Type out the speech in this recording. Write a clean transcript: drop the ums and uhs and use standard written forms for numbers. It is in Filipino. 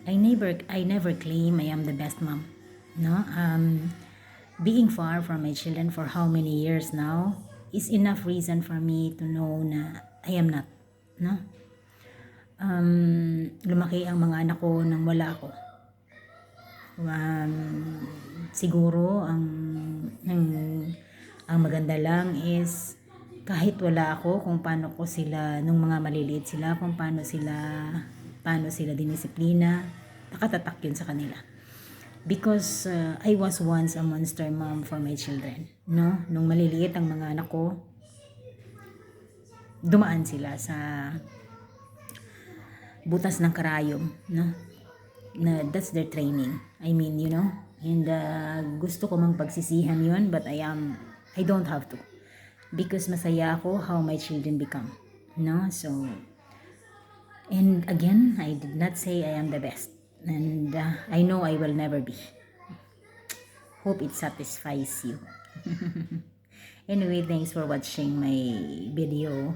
I never claim I am the best mom. No, being far from my children for how many years now is enough reason for me to know na I am not. No, lumaki ang mga anak ko nang wala ako. Siguro ang maganda lang is kahit wala ako, kung paano ko sila nung mga maliliit sila, kung paano sila dinisiplina, nakatatak yun sa kanila. Because I was once a monster mom for my children. No? Nung maliliit ang mga anak ko, dumaan sila sa butas ng karayom. No? Na that's their training. I mean, and gusto ko mang pagsisihan yun, but I don't have to. Because masaya ako how my children become. No? So, and again, I did not say I am the best. And I know I will never be. Hope it satisfies you. Anyway, thanks for watching my video.